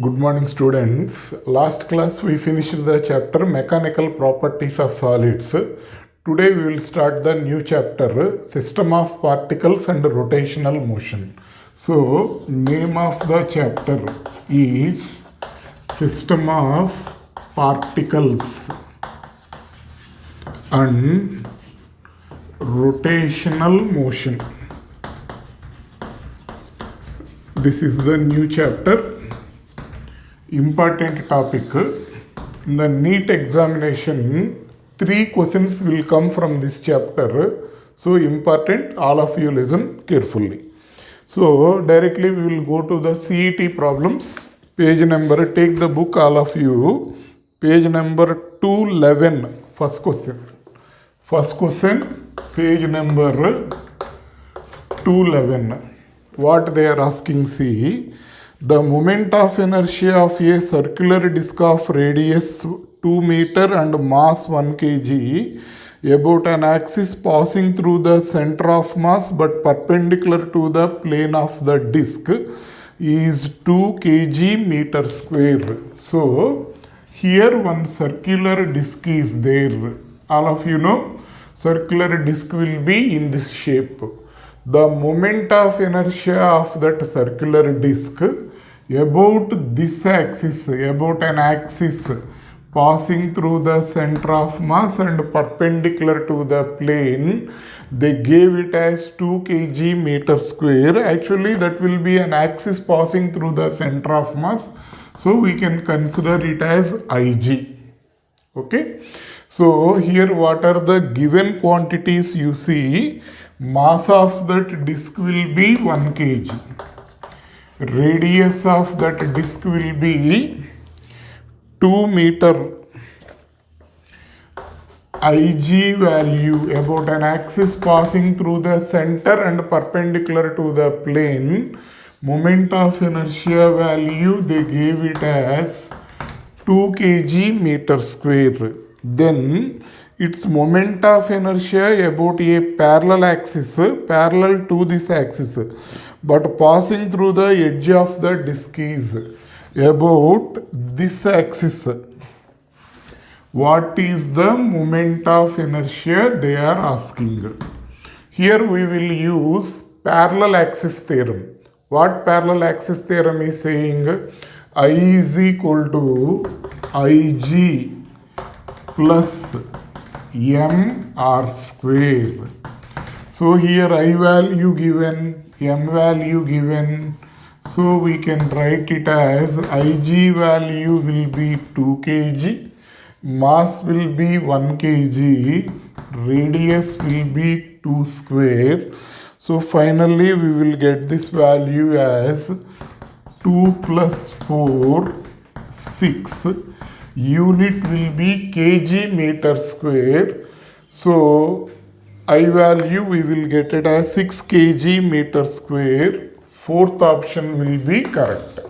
Good morning, students. Last class we finished the chapter Mechanical Properties of Solids. Today we will start the new chapter System of Particles and Rotational Motion. So, name of the chapter is System of Particles and Rotational Motion. This is the new chapter. Important topic. In the NEET examination, 3 questions will come from this chapter. So important, all of you listen carefully. So directly we will go to the CET problems. Page number, take the book all of you. Page number 211, first question. First question, page number 211. What they are asking, see. The moment of inertia of a circular disc of radius 2 meter and mass 1 kg about an axis passing through the center of mass but perpendicular to the plane of the disc is 2 kg meter square. So, here one circular disc is there. All of you know, circular disc will be in this shape. The moment of inertia of that circular disc about this axis, about an axis passing through the center of mass and perpendicular to the plane, they gave it as 2 kg meter square. Actually, that will be an axis passing through the center of mass. So, we can consider it as Ig. Okay. So, here what are the given quantities you see? Mass of that disc will be 1 kg. Radius of that disc will be 2 meter. Ig value about an axis passing through the center and perpendicular to the plane. Moment of inertia value they gave it as 2 kg meter square. Then its moment of inertia about a parallel axis, parallel to this axis, but passing through the edge of the disc is about this axis. What is the moment of inertia they are asking? Here we will use parallel axis theorem. What parallel axis theorem is saying? I is equal to Ig plus mr square. So here I value given, m value given. So we can write it as Ig value will be 2 kg, mass will be 1 kg, radius will be 2 square. So finally we will get this value as 2 plus 4, 6. Unit will be kg meter square. So I value we will get it as 6 kg meter square. Fourth option will be correct.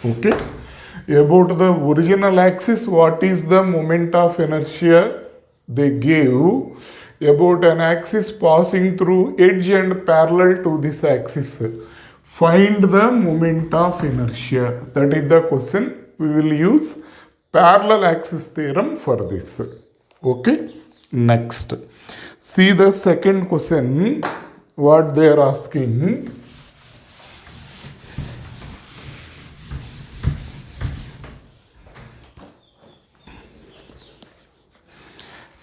Okay. About the original axis, what is the moment of inertia they gave? About an axis passing through edge and parallel to this axis. Find the moment of inertia. That is the question. We will use parallel axis theorem for this. Okay. Next. See the second question. What they are asking.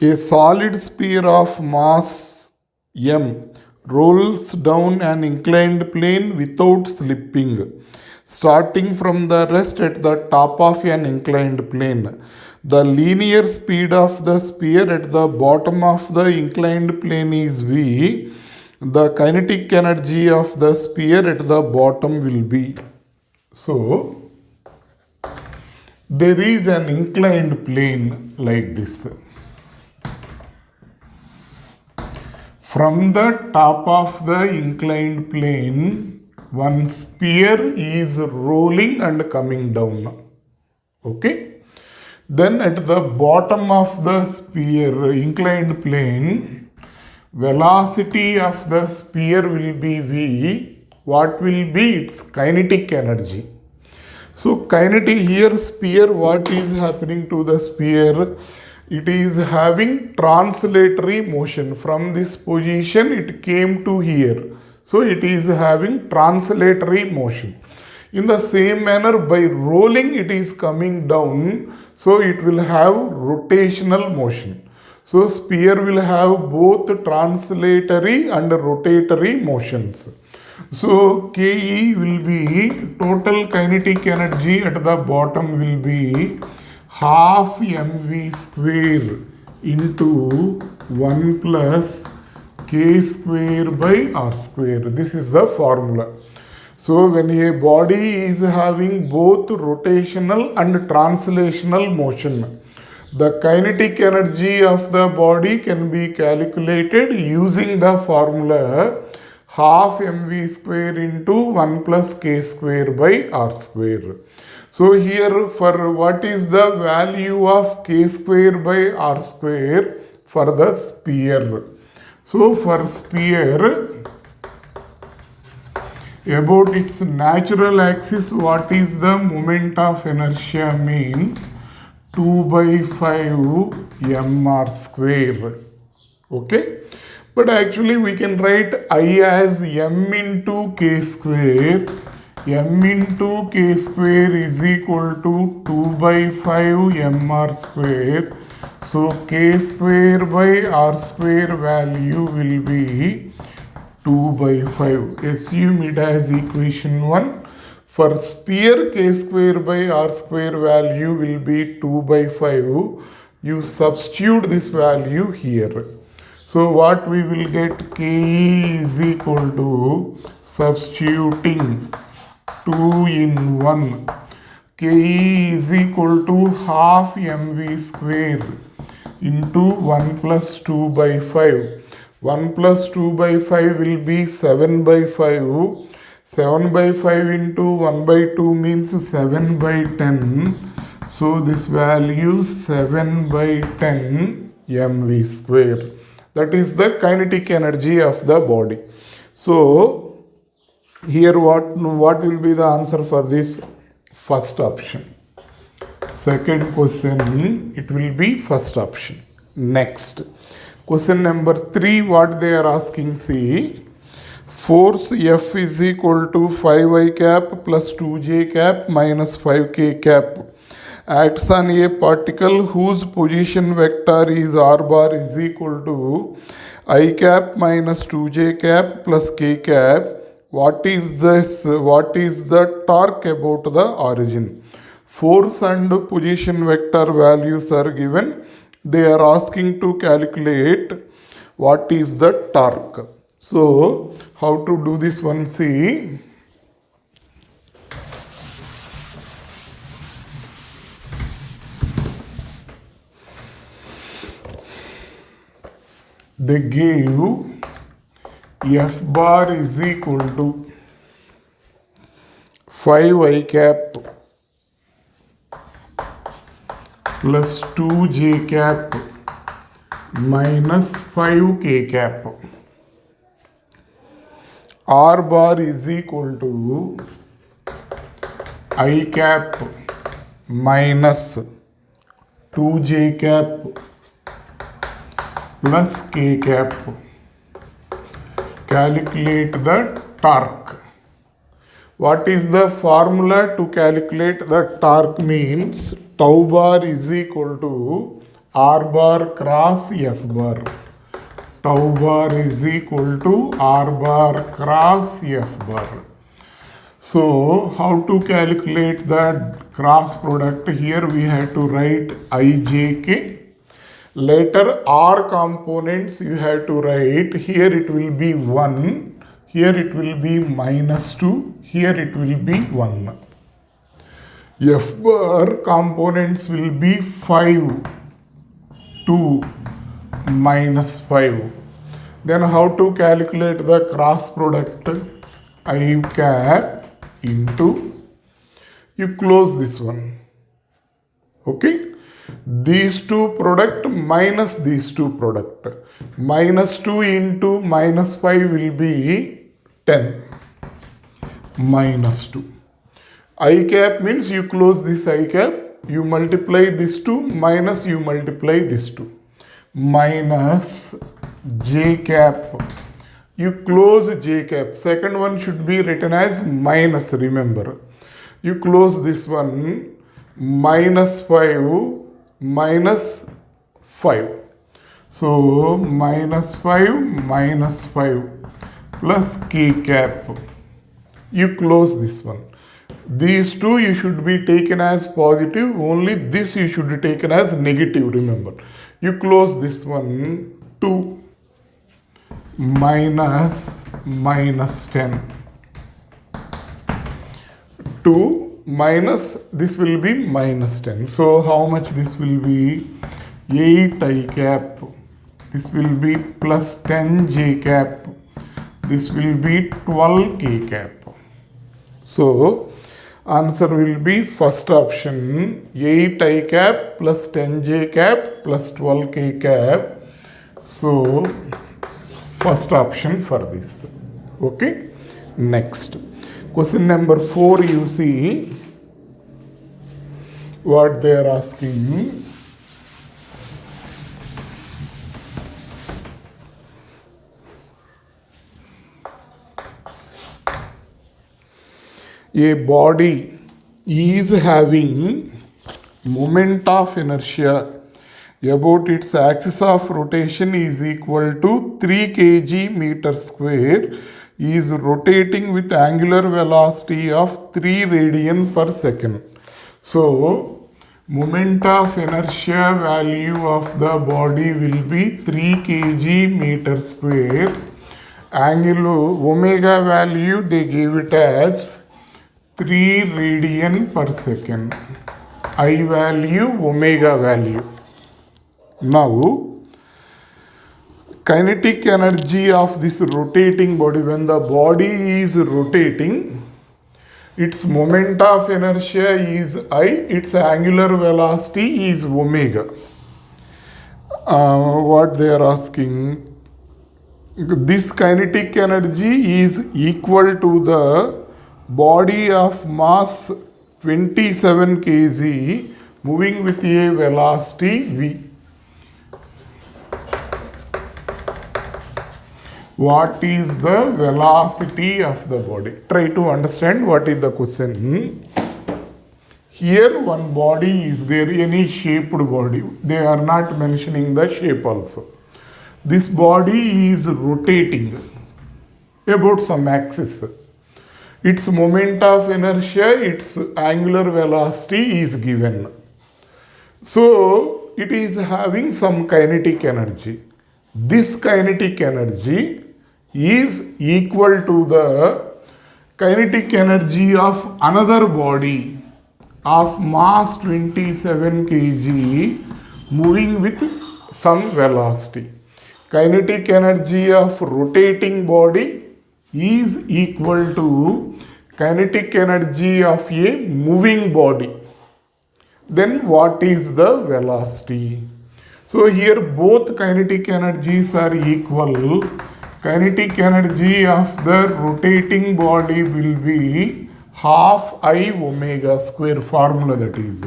A solid sphere of mass m rolls down an inclined plane without slipping, starting from the rest at the top of an inclined plane. The linear speed of the sphere at the bottom of the inclined plane is v. The kinetic energy of the sphere at the bottom will be. So, there is an inclined plane like this. From the top of the inclined plane, one sphere is rolling and coming down. Okay. Then at the bottom of the sphere, inclined plane, velocity of the sphere will be v. What will be its kinetic energy? So kinetic here sphere, what is happening to the sphere? It is having translatory motion. From this position it came to here. So it is having translatory motion. In the same manner, by rolling it is coming down. So it will have rotational motion. So sphere will have both translatory and rotatory motions. So Ke will be, total kinetic energy at the bottom will be half mv square into 1 plus k square by r square. This is the formula. So when a body is having both rotational and translational motion, the kinetic energy of the body can be calculated using the formula half mv square into 1 plus k square by r square. So here, for what is the value of k square by r square for the sphere? So for sphere, about its natural axis, what is the moment of inertia means 2 by 5 mr square. Okay, but actually we can write I as m into k square. M into k square is equal to 2 by 5 mr square. So k square by r square value will be 2 by 5. Assume it as equation 1. For sphere, k square by r square value will be 2 by 5. You substitute this value here. So what we will get? K is equal to, substituting 2 in 1, Ke is equal to half mv square into 1 plus 2 by 5. 1 plus 2 by 5 will be 7 by 5. 7 by 5 into 1 by 2 means 7 by 10. So this value 7 by 10 mv square. That is the kinetic energy of the body. So here what will be the answer for this? First option. Second question, it will be first option. Next, question number 3, what they are asking, see, force F is equal to 5i cap plus 2j cap minus 5k cap acts on a particle whose position vector is r bar is equal to I cap minus 2j cap plus k cap. What is this? What is the torque about the origin? Force and position vector values are given. They are asking to calculate what is the torque. So how to do this one? See, they gave F bar is equal to 5i cap plus 2j cap minus 5k cap. R bar is equal to I cap minus 2j cap plus k cap. Calculate the torque. What is the formula to calculate the torque? Means tau bar is equal to R bar cross F bar. Tau bar is equal to R bar cross F bar. So how to calculate the cross product? Here we have to write IJK. Later R components you have to write. Here it will be 1. Here it will be minus 2. Here it will be 1. F bar components will be 5, 2, minus 5. Then how to calculate the cross product? I cap into, you close this one. Okay. These two product minus these two product. Minus 2 into minus 5 will be 10. Minus 2. I cap means you close this I cap, you multiply this 2 minus you multiply this 2. Minus j cap. You close j cap. Second one should be written as minus, remember. You close this one, minus 5, minus 5. So minus 5 plus k cap. You close this one. These two you should be taken as positive, only this you should be taken as negative, remember. You close this one, 2 minus 10. 2 minus, this will be minus 10. So how much this will be? 8 I cap. This will be plus 10 j cap. This will be 12 k cap. So answer will be first option, 8 I cap plus 10 j cap plus 12 k cap. So first option for this. Okay. Next. Question number 4, you see what they are asking. A body is having moment of inertia about its axis of rotation is equal to 3 kg meter square, is rotating with angular velocity of 3 radian per second. So, moment of inertia value of the body will be 3 kg meter square. Angular omega value they gave it as 3 radian per second. I value, omega value. Now, kinetic energy of this rotating body, when the body is rotating, its moment of inertia is I, its angular velocity is omega. What they are asking, this kinetic energy is equal to the body of mass 27 kg moving with a velocity v. What is the velocity of the body? Try to understand what is the question. Here one body is there, any shaped body. They are not mentioning the shape also. This body is rotating about some axis. Its moment of inertia, its angular velocity is given. So it is having some kinetic energy. This kinetic energy is equal to the kinetic energy of another body of mass 27 kg moving with some velocity. Kinetic energy of rotating body is equal to kinetic energy of a moving body. Then what is the velocity? So here both kinetic energies are equal. Kinetic energy of the rotating body will be half I omega square, formula that is.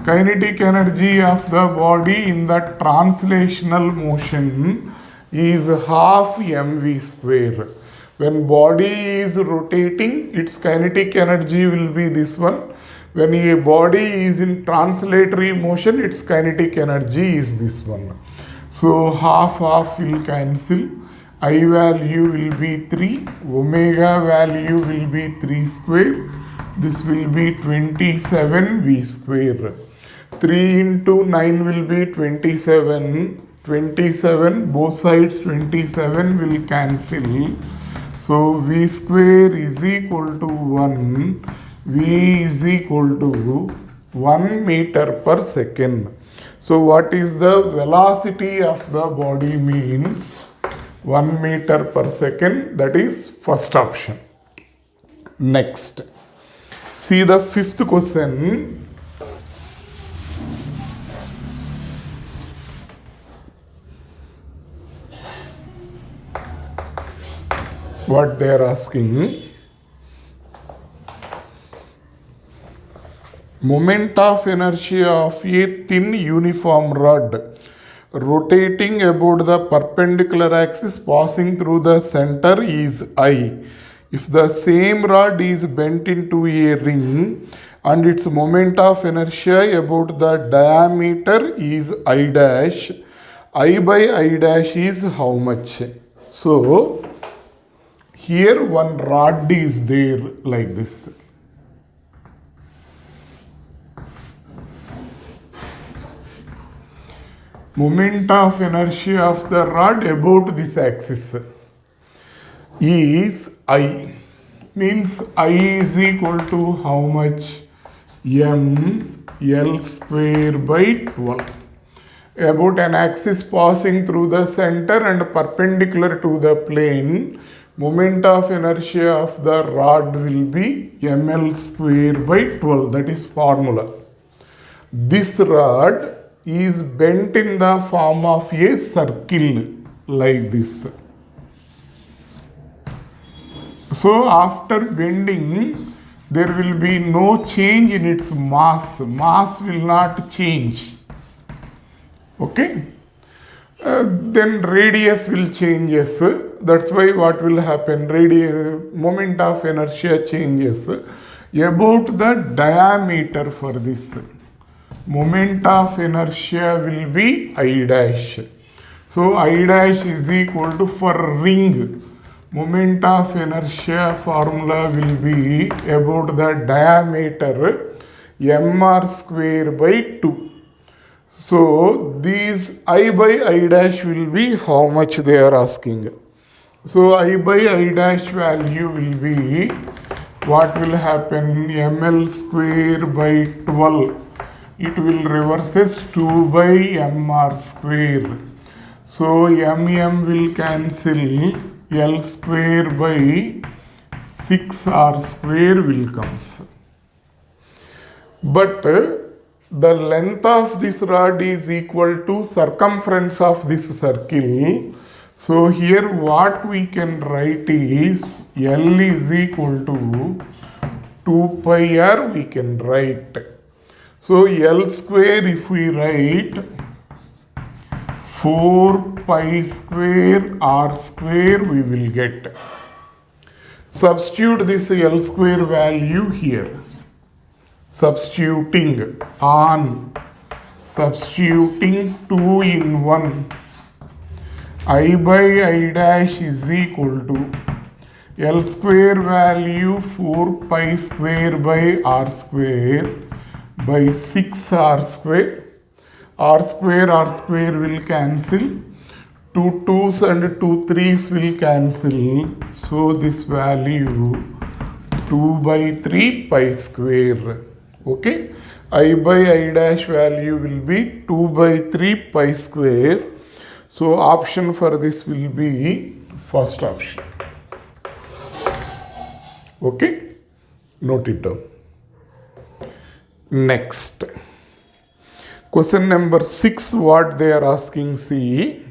Kinetic energy of the body in the translational motion is half mv square. When body is rotating, its kinetic energy will be this one. When a body is in translatory motion, its kinetic energy is this one. So half will cancel. I value will be 3. Omega value will be 3 square. This will be 27 v square. 3 into 9 will be 27. 27, both sides 27 will cancel. So v square is equal to 1. V is equal to 1 meter per second. So what is the velocity of the body means 1 meter per second, that is first option. Next, see the fifth question. What they are asking. Moment of inertia of a thin uniform rod rotating about the perpendicular axis passing through the center is I. If the same rod is bent into a ring and its moment of inertia about the diameter is I dash, I by I dash is how much? So, here one rod is there like this. Moment of inertia of the rod about this axis is I. Means I is equal to how much? M L square by 12. About an axis passing through the center and perpendicular to the plane, moment of inertia of the rod will be ml square by 12. That is formula. This rod is bent in the form of a circle like this. So after bending, there will be no change in its mass. Mass will not change. Okay? Then radius will changes. That's why what will happen? Moment of inertia changes about the diameter for this. Moment of inertia will be I dash. So I dash is equal to, for ring, moment of inertia formula will be about the diameter mr square by 2. So these I by I dash will be how much they are asking. So I by I dash value will be, what will happen? ml square by 12. It will reverse as 2 by mr square. So will cancel, L square by 6r square will comes. But the length of this rod is equal to circumference of this circle. So here what we can write is L is equal to 2 pi r we can write. So L square if we write 4 pi square r square we will get. Substitute this L square value here. Substituting 2 in 1. I by I dash is equal to L square value 4 pi square by r square by 6 r square. R square will cancel. 2 2's and 2 3's will cancel. So this value 2 by 3 pi square. Okay. I by I dash value will be 2 by 3 pi square. So option for this will be first option. Okay. Note it down. Next. Question number 6, what they are asking, see.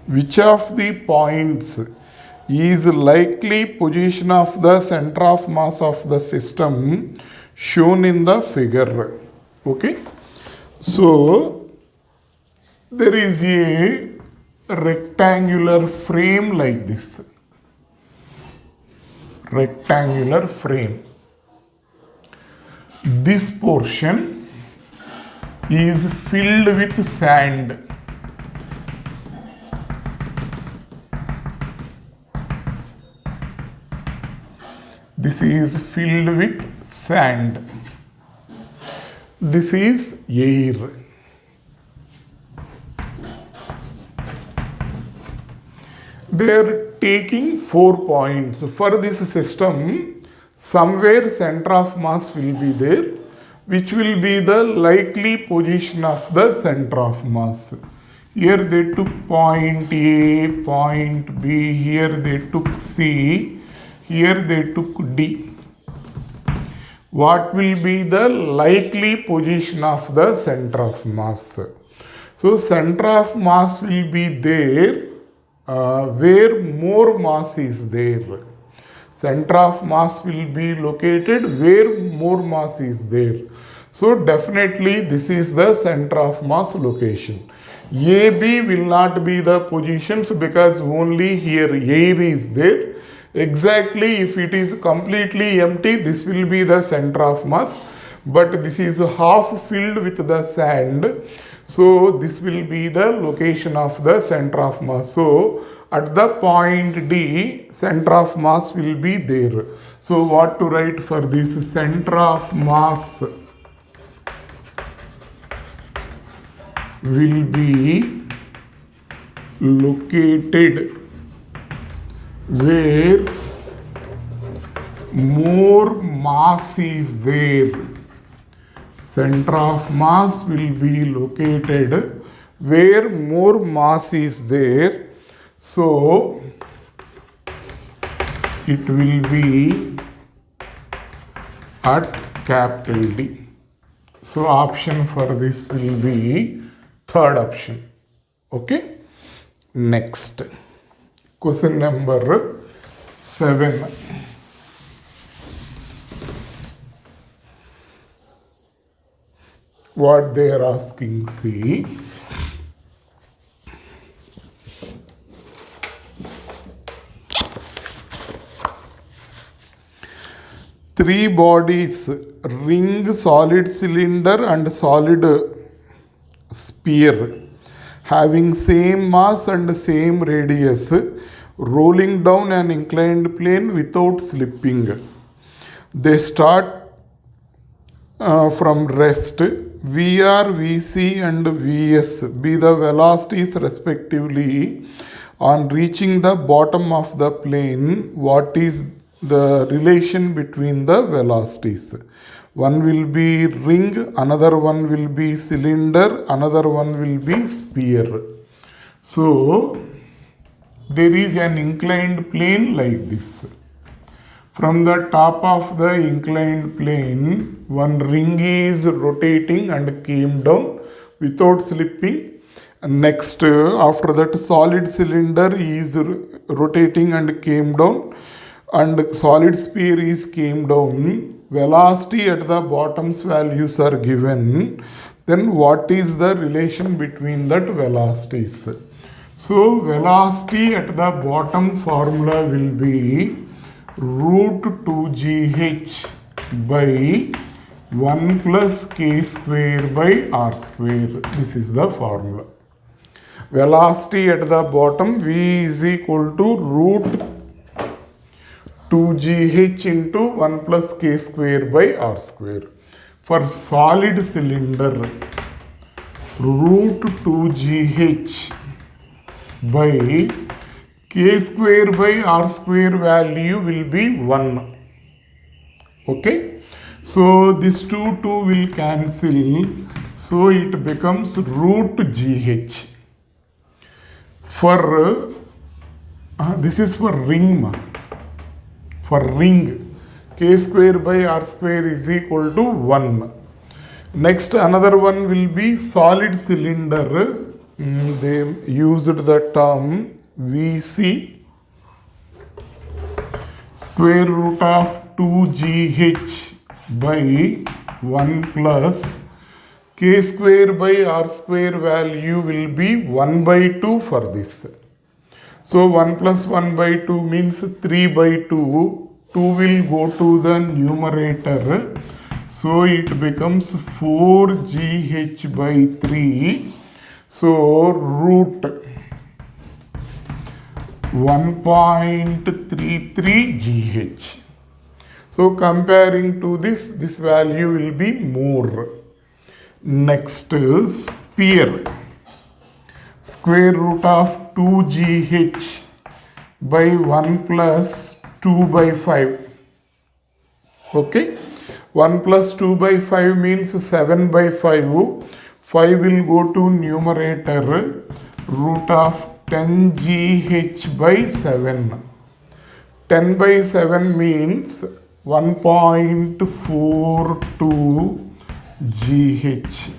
Which of the points is likely position of the center of mass of the system shown in the figure? Okay. So, there is a rectangular frame like this. Rectangular frame. This portion is filled with sand. This is filled with sand. This is air. They are taking 4 points. For this system, somewhere center of mass will be there, which will be the likely position of the center of mass. Here they took point A, point B, here they took C. Here they took D. What will be the likely position of the center of mass? So center of mass will be there where more mass is there. Center of mass will be located where more mass is there. So definitely this is the center of mass location. AB will not be the positions because only here air is there. Exactly, if it is completely empty, this will be the center of mass, but this is half filled with the sand, so this will be the location of the center of mass. So at the point D, center of mass will be there. So what to write for this? Center of mass will be located where more mass is there. Center of mass will be located where more mass is there. So it will be at capital D. So option for this will be third option. Okay. Next. Question number 7. What they are asking, see. Three bodies, ring, solid cylinder and solid sphere, having same mass and same radius, rolling down an inclined plane without slipping. They start from rest. VR, VC and Vs be the velocities respectively. On reaching the bottom of the plane, what is the relation between the velocities? One will be ring, another one will be cylinder, another one will be sphere. So there is an inclined plane like this. From the top of the inclined plane, one ring is rotating and came down without slipping. And next, after that, solid cylinder is rotating and came down, and solid sphere is came down. Velocity at the bottom's values are given. Then what is the relation between that velocities? So velocity at the bottom formula will be root 2gh by 1 plus k square by r square. This is the formula. Velocity at the bottom, v is equal to root 2gh into 1 plus k square by r square. For solid cylinder, root 2gh by k square by r square value will be 1. Okay. So this 2 will cancel. So it becomes root gh. For this is for ring. For ring, k square by r square is equal to 1. Next, another one will be solid cylinder. They used the term VC, square root of 2gh by 1 plus k square by r square value will be 1 by 2 for this. So 1 plus 1 by 2 means 3 by 2. 2 will go to the numerator. So it becomes 4gh by 3. So root 1.33 gh. So comparing to this value will be more. Next, sphere. Square root of 2gh by 1 plus 2 by 5. Okay. 1 plus 2 by 5 means 7 by 5. 5 will go to numerator. Root of 10gh by 7. 10 by 7 means 1.42 GH.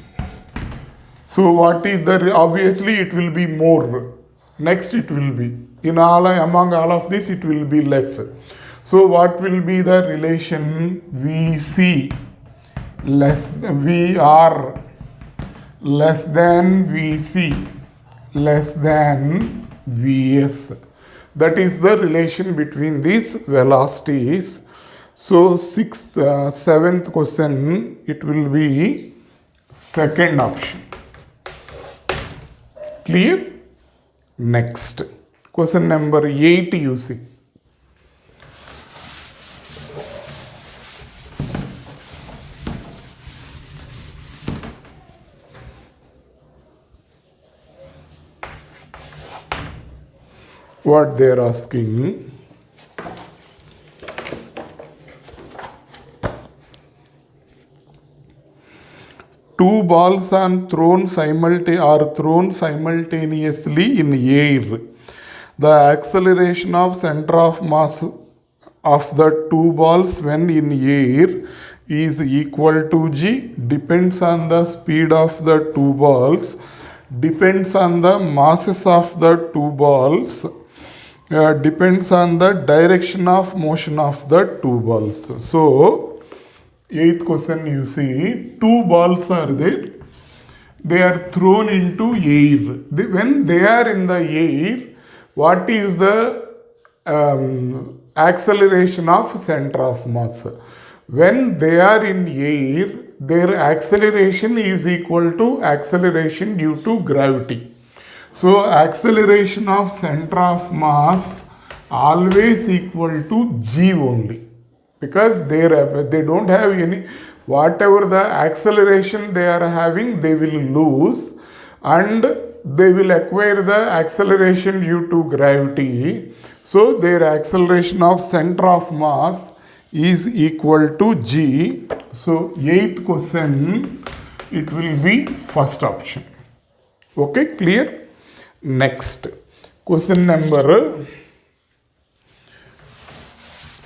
So what is the, obviously it will be more. Next it will be, among all of this it will be less. So what will be the relation? VC less VR less than VC less than Vs. That is the relation between these velocities. So seventh question, it will be second option. Clear? Next, question number 8 you see. What they are asking. Two balls are thrown simultaneously in air. The acceleration of center of mass of the two balls when in air is equal to g. Depends on the speed of the two balls. Depends on the masses of the two balls. Depends on the direction of motion of the two balls. So, 8th question you see, two balls are there. They are thrown into air. When they are in the air, what is the acceleration of center of mass? When they are in air, their acceleration is equal to acceleration due to gravity. So acceleration of center of mass always equal to g only, because they don't have any, whatever the acceleration they are having, they will lose, and they will acquire the acceleration due to gravity. So their acceleration of center of mass is equal to g. So 8th question, it will be first option. Okay, clear? Next, question number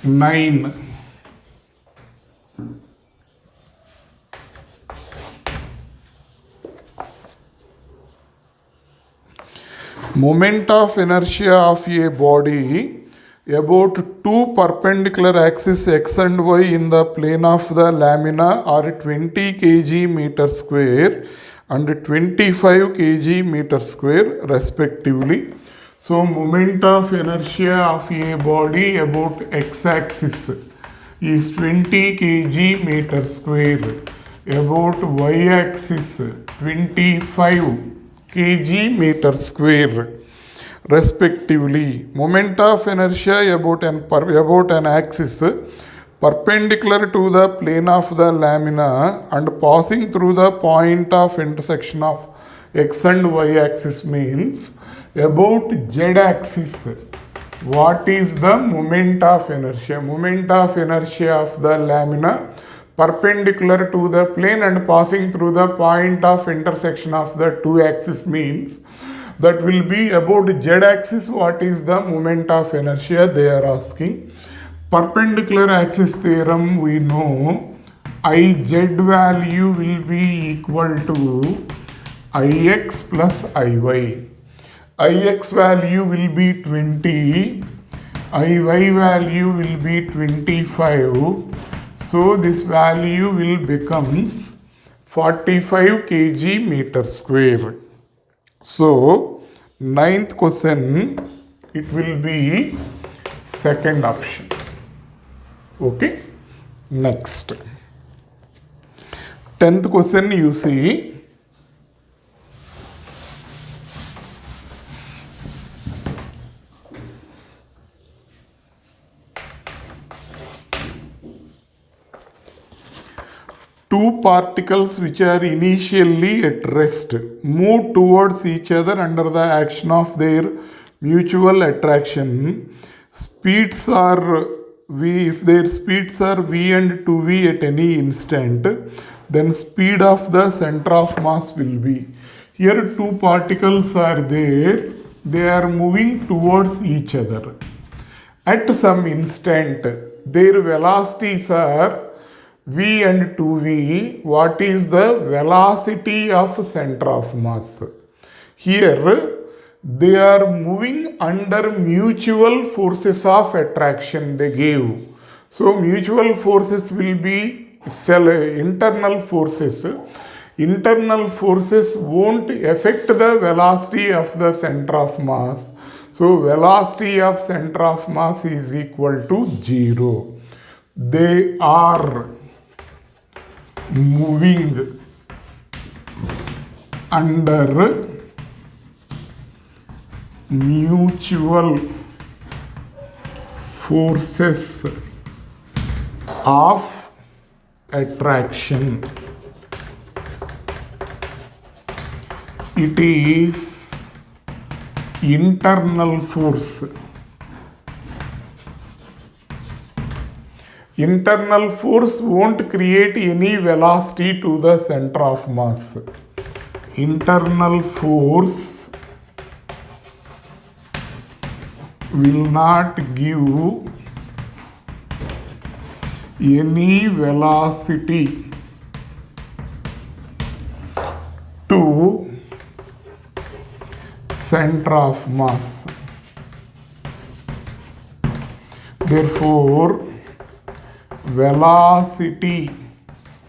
9. Moment of inertia of a body about two perpendicular axes x and y in the plane of the lamina are 20 kg meter square and 25 kg meter square respectively. So moment of inertia of a body about x-axis is 20 kg meter square, about y-axis 25 kg meter square respectively. Moment of inertia about an axis perpendicular to the plane of the lamina and passing through the point of intersection of x and y axis means about z axis. What is the moment of inertia? Moment of inertia of the lamina perpendicular to the plane and passing through the point of intersection of the two axes means that will be about z axis. What is the moment of inertia they are asking? Perpendicular axis theorem, we know Iz value will be equal to Ix plus Iy. Ix value will be 20, Iy value will be 25. So this value will becomes 45 kg meter square. So 9th question, it will be second option. Okay, next 10th question you see, two particles which are initially at rest move towards each other under the action of their mutual attraction. Speeds are v, if their speeds are v and 2v at any instant, then speed of the center of mass will be. Here two particles are there, they are moving towards each other. At some instant, their velocities are v and 2v. What is the velocity of center of mass? Here, they are moving under mutual forces of attraction they gave. So, mutual forces will be internal forces. Internal forces won't affect the velocity of the center of mass. So, velocity of center of mass is equal to 0. They are moving under mutual forces of attraction. It is internal force. Internal force won't create any velocity to the center of mass. Internal force will not give any velocity to center of mass. Therefore, velocity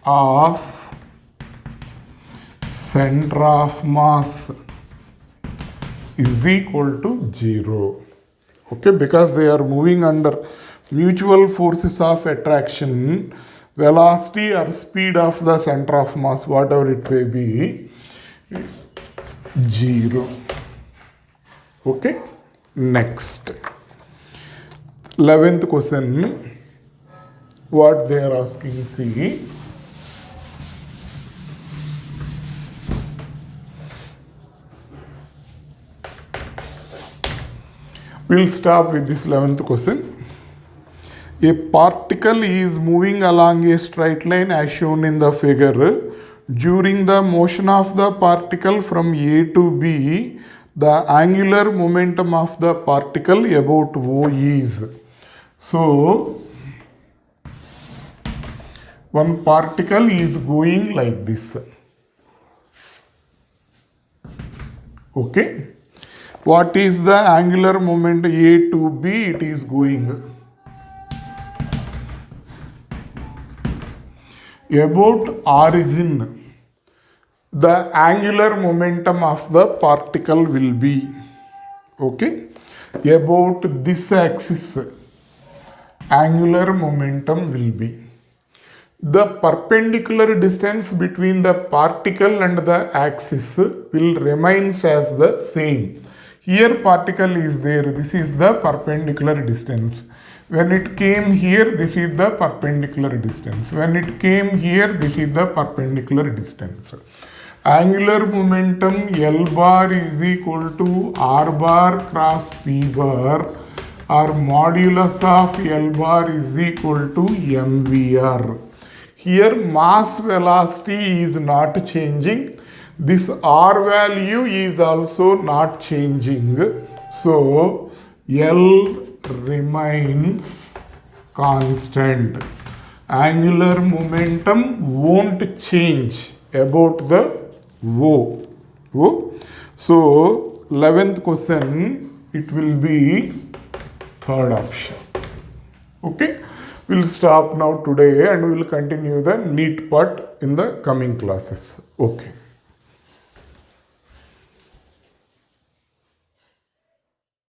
of center of mass is equal to 0. Okay, because they are moving under mutual forces of attraction, velocity or speed of the center of mass, whatever it may be, 0. Okay, next. 11th question, what they are asking, see. We'll stop with this 11th question. A particle is moving along a straight line as shown in the figure. During the motion of the particle from A to B, the angular momentum of the particle about O is. So, one particle is going like this. Okay. What is the angular momentum A to B? It is going about origin. The angular momentum of the particle will be, okay, about this axis, angular momentum will be. The perpendicular distance between the particle and the axis will remain as the same. Here particle is there, this is the perpendicular distance. When it came here, this is the perpendicular distance. When it came here, this is the perpendicular distance. Angular momentum L bar is equal to R bar cross P bar, or modulus of L bar is equal to MVR. Here mass velocity is not changing. This R value is also not changing. So, L remains constant. Angular momentum won't change about the O. So, 11th question, it will be third option. Okay. We'll stop now today and we'll continue the NEET part in the coming classes. Okay.